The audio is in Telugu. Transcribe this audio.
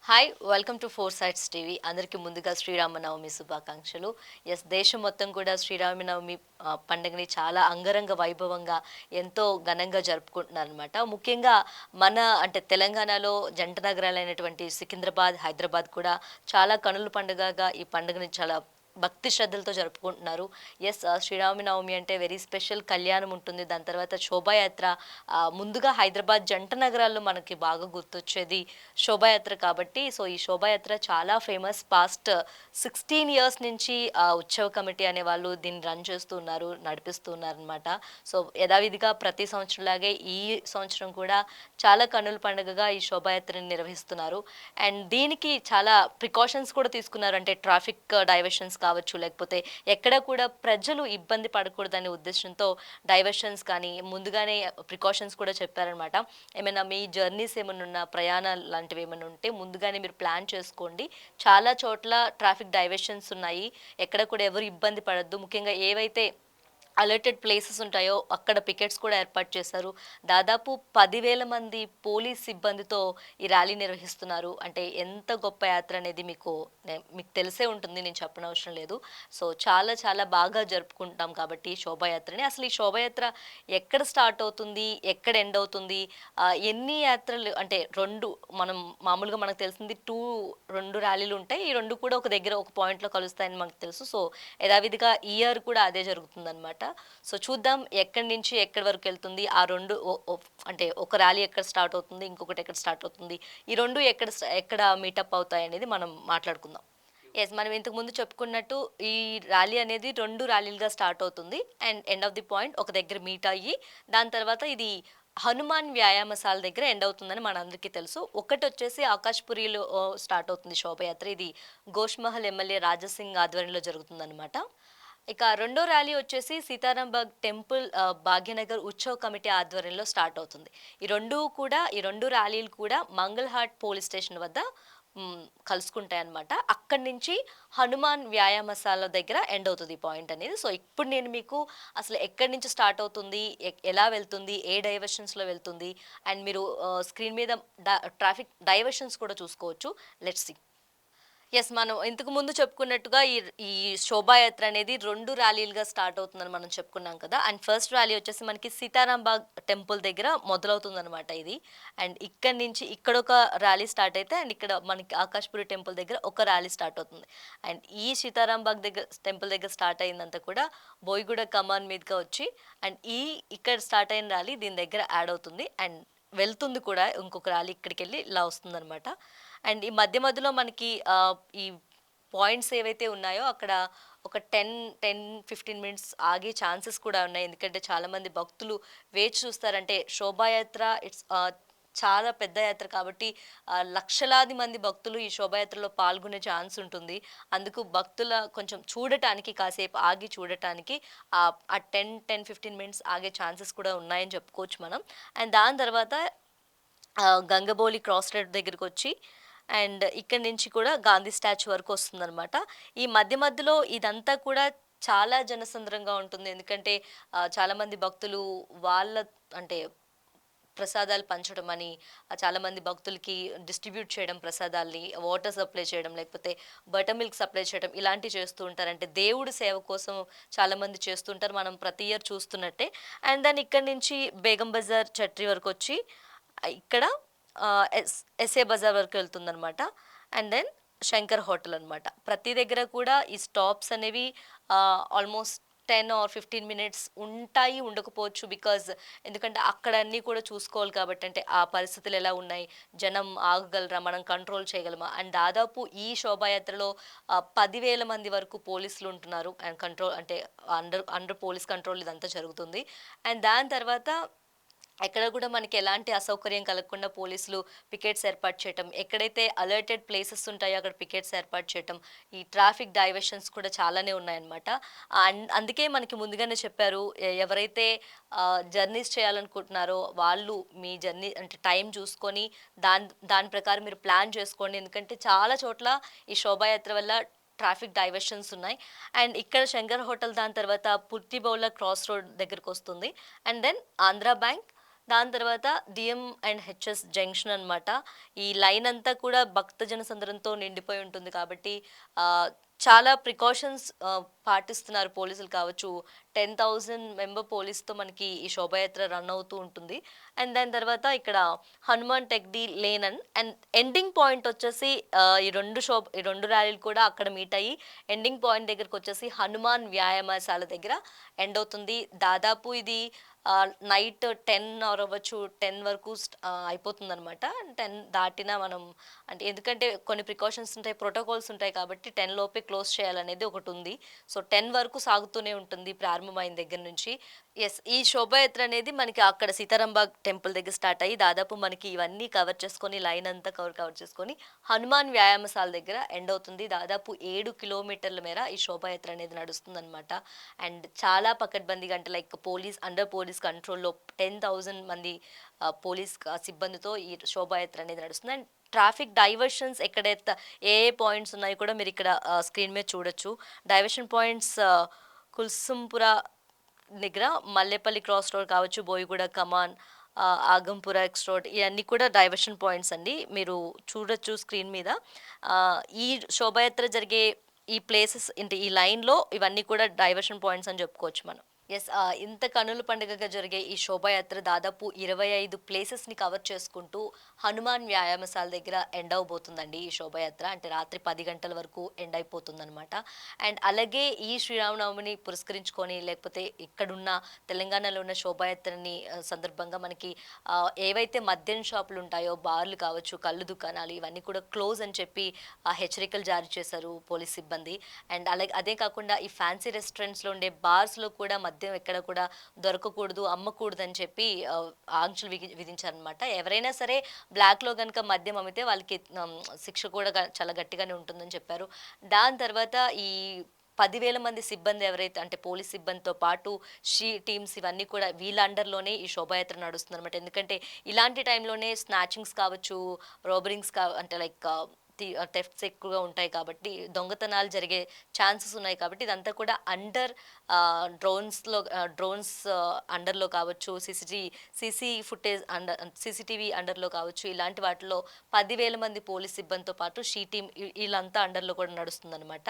Hi welcome to four sides TV. అందరికీ ముందుగా శ్రీరామనవమి శుభాకాంక్షలు. ఎస్, దేశం మొత్తం కూడా శ్రీరామనవమి పండుగని చాలా అంగరంగ వైభవంగా ఎంతో ఘనంగా జరుపుకుంటున్నారనమాట. ముఖ్యంగా మన అంటే తెలంగాణలో జంట నగరాలైనటువంటి సికింద్రాబాద్, హైదరాబాద్ కూడా చాలా కనుల పండుగగా ఈ పండుగని చాలా భక్తి శ్రద్ధలతో జరుపుకుంటున్నారు. ఎస్, శ్రీరామనవమి అంటే వెరీ స్పెషల్ కళ్యాణం ఉంటుంది. దాని తర్వాత శోభాయాత్ర. ముందుగా హైదరాబాద్ జంట నగరాల్లో మనకి బాగా గుర్తొచ్చేది శోభాయాత్ర కాబట్టి, సో ఈ శోభాయాత్ర చాలా ఫేమస్. పాస్ట్ 16 ఇయర్స్ నుంచి ఉత్సవ కమిటీ అనే వాళ్ళు దీన్ని రన్ చేస్తూ ఉన్నారు, నడిపిస్తూ ఉన్నారు అనమాట. సో యథావిధిగా ప్రతి సంవత్సరంలాగే ఈ సంవత్సరం కూడా చాలా కన్నుల పండుగగా ఈ శోభాయాత్రని నిర్వహిస్తున్నారు. అండ్ దీనికి చాలా ప్రికాషన్స్ కూడా తీసుకున్నారు. అంటే ట్రాఫిక్ డైవర్షన్స్ కావచ్చు, లేకపోతే ఎక్కడ కూడా ప్రజలు ఇబ్బంది పడకూడదనే ఉద్దేశంతో డైవర్షన్స్ కానీ ముందుగానే ప్రికాషన్స్ కూడా చెప్పారనమాట. ఏమైనా మీ జర్నీస్ ఏమైనా ఉన్న ప్రయాణాలు లాంటివి ఏమైనా ఉంటే ముందుగానే మీరు ప్లాన్ చేసుకోండి. చాలా చోట్ల ట్రాఫిక్ డైవర్షన్స్ ఉన్నాయి, ఎక్కడ కూడా ఎవరు ఇబ్బంది పడద్దు. ముఖ్యంగా ఏవైతే అలర్టెడ్ ప్లేసెస్ ఉంటాయో అక్కడ పికెట్స్ కూడా ఏర్పాటు చేశారు. దాదాపు 10,000 మంది పోలీస్ సిబ్బందితో ఈ ర్యాలీ నిర్వహిస్తున్నారు. అంటే ఎంత గొప్ప యాత్ర అనేది మీకు తెలిసే ఉంటుంది, నేను చెప్పనవసరం లేదు. సో చాలా చాలా బాగా జరుపుకుంటాం కాబట్టి ఈ శోభాయాత్రని. అసలు ఈ శోభాయాత్ర ఎక్కడ స్టార్ట్ అవుతుంది, ఎక్కడ ఎండ్ అవుతుంది, ఎన్ని యాత్రలు అంటే మనం మామూలుగా మనకు తెలిసింది రెండు ర్యాలీలు ఉంటాయి. ఈ రెండు కూడా ఒక దగ్గర ఒక పాయింట్లో కలుస్తాయని మనకు తెలుసు. సో యథావిధిగా ఈ ఇయర్ కూడా అదే జరుగుతుందన్నమాట. సో చూద్దాం ఎక్కడి నుంచి ఎక్కడి వరకు వెళ్తుంది. ఆ రెండు అంటే ఒక ర్యాలీ ఎక్కడ స్టార్ట్ అవుతుంది, ఇంకొకటి ఎక్కడ స్టార్ట్ అవుతుంది, ఈ రెండు ఎక్కడ మీటప్ అవుతాయి అనేది మనం మాట్లాడుకుందాం. ఎస్, మనం ఇంతకు ముందు చెప్పుకున్నట్టు ఈ ర్యాలీ అనేది రెండు ర్యాలీలుగా స్టార్ట్ అవుతుంది. And end of the point ఒక దగ్గర మీట్ అయ్యి దాని తర్వాత ఇది హనుమాన్ వ్యాయామశాల దగ్గర ఎండ్ అవుతుందని మనందరికీ తెలుసు. ఒకటి వచ్చేసి ఆకాష్పురిలో స్టార్ట్ అవుతుంది శోభయాత్ర. ఇది గోష్మహల్ ఎమ్మెల్యే రాజాసింగ్ ఆధ్వర్యంలో జరుగుతుందన్నమాట. ఇక రెండో ర్యాలీ వచ్చేసి సీతారాంబాగ్ టెంపుల్ భాగ్యనగర్ ఉత్సవ్ కమిటీ ఆధ్వర్యంలో స్టార్ట్ అవుతుంది. ఈ రెండు ర్యాలీలు కూడా మంగళహాట్ పోలీస్ స్టేషన్ వద్ద కలుసుకుంటాయి అన్నమాట. అక్కడి నుంచి హనుమాన్ వ్యాయామశాల దగ్గర ఎండ్ అవుతుంది ఈ పాయింట్ అనేది. సో ఇప్పుడు నేను మీకు అసలు ఎక్కడి నుంచి స్టార్ట్ అవుతుంది, ఎలా వెళ్తుంది, ఏ డైవర్షన్స్లో వెళ్తుంది, అండ్ మీరు స్క్రీన్ మీద ట్రాఫిక్ డైవర్షన్స్ కూడా చూసుకోవచ్చు. Let's see. ఎస్, మనం ఇంతకు ముందు చెప్పుకున్నట్టుగా ఈ ఈ శోభాయాత్ర అనేది రెండు ర్యాలీలుగా స్టార్ట్ అవుతుందని మనం చెప్పుకున్నాం కదా. అండ్ ఫస్ట్ ర్యాలీ వచ్చేసి మనకి సీతారాంబాగ్ టెంపుల్ దగ్గర మొదలవుతుంది అనమాట ఇది. అండ్ ఇక్కడ నుంచి ఇక్కడ ఒక ర్యాలీ స్టార్ట్ అయితే, అండ్ ఇక్కడ మనకి ఆకాష్పురి టెంపుల్ దగ్గర ఒక ర్యాలీ స్టార్ట్ అవుతుంది. అండ్ ఈ సీతారాంబాగ్ టెంపుల్ దగ్గర స్టార్ట్ అయిందంతా కూడా బోయిగూడ కమాన్ మీదుగా వచ్చి, అండ్ ఇక్కడ స్టార్ట్ అయిన ర్యాలీ దీని దగ్గర యాడ్ అవుతుంది. అండ్ వెళ్తుంది కూడా ఇంకొక ర్యాలీ ఇక్కడికి వెళ్ళి ఇలా వస్తుందన్నమాట. అండ్ ఈ మధ్యలో మనకి ఈ పాయింట్స్ ఏవైతే ఉన్నాయో అక్కడ ఒక 10-15 మినిట్స్ ఆగే ఛాన్సెస్ కూడా ఉన్నాయి. ఎందుకంటే చాలామంది భక్తులు వేచి చూస్తారంటే శోభాయాత్ర చాలా పెద్ద యాత్ర కాబట్టి లక్షలాది మంది భక్తులు ఈ శోభాయాత్రలో పాల్గొనే ఛాన్స్ ఉంటుంది. అందుకు భక్తుల కొంచెం చూడటానికి కాసేపు ఆగి చూడటానికి ఆ 10-15 మినిట్స్ ఆగే ఛాన్సెస్ కూడా ఉన్నాయని చెప్పుకోవచ్చు మనం. అండ్ దాని తర్వాత గంగబోలి క్రాస్ రోడ్ దగ్గరికి వచ్చి, అండ్ ఇక్కడి నుంచి కూడా గాంధీ స్టాచ్యూ వరకు వస్తుందన్నమాట. ఈ మధ్యలో ఇదంతా కూడా చాలా జనసంద్రంగా ఉంటుంది. ఎందుకంటే చాలామంది భక్తులు వాళ్ళ అంటే ప్రసాదాలు పంచడం అని, చాలామంది భక్తులకి డిస్ట్రిబ్యూట్ చేయడం, ప్రసాదాల్ని వాటర్ సప్లై చేయడం, లేకపోతే బటర్ మిల్క్ సప్లై చేయడం, ఇలాంటివి చేస్తూ ఉంటారు. అంటే దేవుడి సేవ కోసం చాలామంది చేస్తుంటారు, మనం ప్రతి ఇయర్ చూస్తున్నట్టే. అండ్ దాన్ని ఇక్కడి నుంచి బేగం బజార్ చట్రీ వరకు వచ్చి ఇక్కడ ఎస్ఏ బజార్ వరకు వెళ్తుందనమాట. అండ్ దెన్ శంకర్ హోటల్ అనమాట. ప్రతి దగ్గర కూడా ఈ స్టాప్స్ అనేవి ఆల్మోస్ట్ 10 or 15 మినిట్స్ ఉంటాయి, ఉండకపోవచ్చు. ఎందుకంటే అక్కడ అన్నీ కూడా చూసుకోవాలి కాబట్టి. అంటే ఆ పరిస్థితులు ఎలా ఉన్నాయి, జనం ఆగగలరా, మనం కంట్రోల్ చేయగలమా. అండ్ దాదాపు ఈ శోభాయాత్రలో 10,000 మంది వరకు పోలీసులు ఉంటున్నారు. అండ్ కంట్రోల్ అంటే అండర్ పోలీస్ కంట్రోల్ ఇదంతా జరుగుతుంది. అండ్ దాని తర్వాత ఎక్కడ కూడా మనకి ఎలాంటి అసౌకర్యం కలగకుండా పోలీసులు పికెట్స్ ఏర్పాటు చేయటం, ఎక్కడైతే అలర్టెడ్ ప్లేసెస్ ఉంటాయో అక్కడ పికెట్స్ ఏర్పాటు చేయటం, ఈ ట్రాఫిక్ డైవర్షన్స్ కూడా చాలానే ఉన్నాయన్నమాట. అందుకే మనకి ముందుగానే చెప్పారు, ఎవరైతే జర్నీస్ చేయాలనుకుంటున్నారో వాళ్ళు మీ జర్నీ అంటే టైం చూసుకొని దాని ప్రకారం మీరు ప్లాన్ చేసుకోండి. ఎందుకంటే చాలా చోట్ల ఈ శోభాయాత్ర వల్ల ట్రాఫిక్ డైవర్షన్స్ ఉన్నాయి. అండ్ ఇక్కడ శంకర్ హోటల్ దాని తర్వాత పుర్తిబౌల క్రాస్ రోడ్ దగ్గరకు వస్తుంది. అండ్ దెన్ ఆంధ్రా బ్యాంక్, దాని తర్వాత డిఎం అండ్ హెచ్ఎస్ జంక్షన్ అన్నమాట. ఈ లైన్ అంతా కూడా భక్తజన సంద్రంతో నిండిపోయి ఉంటుంది కాబట్టి చాలా ప్రికాషన్స్ పాటిస్తున్నారు పోలీసులు కావచ్చు. 10,000 మెంబర్ పోలీస్‌తో మనకి ఈ శోభాయాత్ర రన్ అవుతూ ఉంటుంది. అండ్ దాని తర్వాత ఇక్కడ Hanuman Tekdi lane and ending point వచ్చేసి ఈ 2 ర్యాలీలు కూడా అక్కడ మీట్ అయ్యి ఎండింగ్ పాయింట్ దగ్గరకొచ్చేసి హనుమాన్ వ్యాయామశాల దగ్గర ఎండ్ అవుతుంది. దాదాపు ఇది నైట్ 10 ఆర్ అవ్వచ్చు 10 వరకు అయిపోతుందనమాట. 10 దాటినా మనం అంటే ఎందుకంటే కొన్ని ప్రికాషన్స్ ఉంటాయి, ప్రోటోకాల్స్ ఉంటాయి కాబట్టి 10 లోపే క్లోజ్ చేయాలనేది ఒకటుంది. సో, 10 వరకు సాగుతూనే ఉంటుంది ప్రారంభమైన దగ్గర నుంచి. యెస్. ఈ శోభాయాత్ర అనేది మనకి అక్కడ సీతారాంబాగ్ టెంపుల్ దగ్గర స్టార్ట్ అయ్యి దాదాపు మనకి ఇవన్నీ కవర్ చేసుకొని లైన్ అంతా కవర్ చేసుకొని హనుమాన్ వ్యాయామశాల దగ్గర ఎండ్ అవుతుంది. దాదాపు 7 కిలోమీటర్ల మేర ఈ శోభాయాత్ర అనేది నడుస్తుందనమాట. అండ్ చాలా పకడ్బందీగా అంటే లైక్ అండర్ పోలీస్ కంట్రోల్‌లో 10,000 మంది పోలీస్ సిబ్బందితో ఈ శోభాయాత్ర అనేది నడుస్తుంది. అండ్ ట్రాఫిక్ డైవర్షన్స్ ఎక్కడైతే ఏ పాయింట్స్ ఉన్నాయో కూడా మీరిక్కడ స్క్రీన్ మీద చూడొచ్చు. డైవర్షన్ పాయింట్స్ కుల్సుంపుర దగ్గర మల్లేపల్లి క్రాస్ రోడ్ కావచ్చు, బోయిగూడ కమాన్, ఆగంపుర ఎక్స్ రోడ్ ఇయన్నీ కూడా డైవర్షన్ పాయింట్స్ అండి. మీరు చూడొచ్చు స్క్రీన్ మీద. ఈ శోభాయాత్ర జరిగే ఈ ప్లేసెస్ అంటే ఈ లైన్‌లో ఇవన్నీ కూడా డైవర్షన్ పాయింట్స్ అని చెప్పుకోవచ్చు మనం. యెస్. ఇంత కన్నుల పండుగగా జరిగే ఈ శోభాయాత్ర దాదాపు 25 ప్లేసెస్‌ని కవర్ చేసుకుంటూ హనుమాన్ వ్యాయామశాల దగ్గర ఎండ్ అవ్వబోతుందండి ఈ శోభాయాత్ర. అంటే రాత్రి 10 గంటల వరకు ఎండ్ అయిపోతుందనమాట. అండ్ అలాగే ఈ శ్రీరామనవమిని పురస్కరించుకొని లేకపోతే ఇక్కడున్న తెలంగాణలో ఉన్న శోభాయాత్రని సందర్భంగా మనకి ఏవైతే మద్యం షాపులుంటాయో బార్లు కావచ్చు, కళ్ళు దుకాణాలు ఇవన్నీ కూడా క్లోజ్ అని చెప్పి హెచ్చరికలు జారీ చేశారు పోలీస్ సిబ్బంది. అండ్ అలాగే అదే కాకుండా ఈ ఫ్యాన్సీ రెస్టారెంట్స్‌లో ఉండే బార్స్‌లో కూడా మద్యం ఎక్కడ కూడా దొరకకూడదు, అమ్మకూడదని చెప్పి ఆంక్షలు విధించారనమాట. ఎవరైనా సరే బ్లాక్‌లో గనుక మద్యం అమ్మితే వాళ్ళకి శిక్ష కూడా చాలా గట్టిగానే ఉంటుందని చెప్పారు. దాని తర్వాత ఈ 10,000 మంది సిబ్బంది ఎవరైతే అంటే పోలీస్ సిబ్బందితో పాటు టీమ్స్ ఇవన్నీ కూడా వీళ్ళ అండర్‌లోనే ఈ శోభాయాత్ర నడుస్తుందనమాట. ఎందుకంటే ఇలాంటి టైంలోనే స్నాచింగ్స్ కావచ్చు, రాబరింగ్స్ అంటే లైక్ థెఫ్ట్స్ ఎక్కువగా ఉంటాయి కాబట్టి దొంగతనాలు జరిగే ఛాన్సెస్ ఉన్నాయి కాబట్టి ఇదంతా కూడా డ్రోన్స్ అండర్‌లో కావచ్చు, సీసీటీవీ అండర్‌లో కావచ్చు ఇలాంటి వాటిలో 10,000 మంది పోలీస్ సిబ్బందితో పాటు టీమ్ వీళ్ళంతా అండర్‌లో కూడా నడుస్తుందనమాట.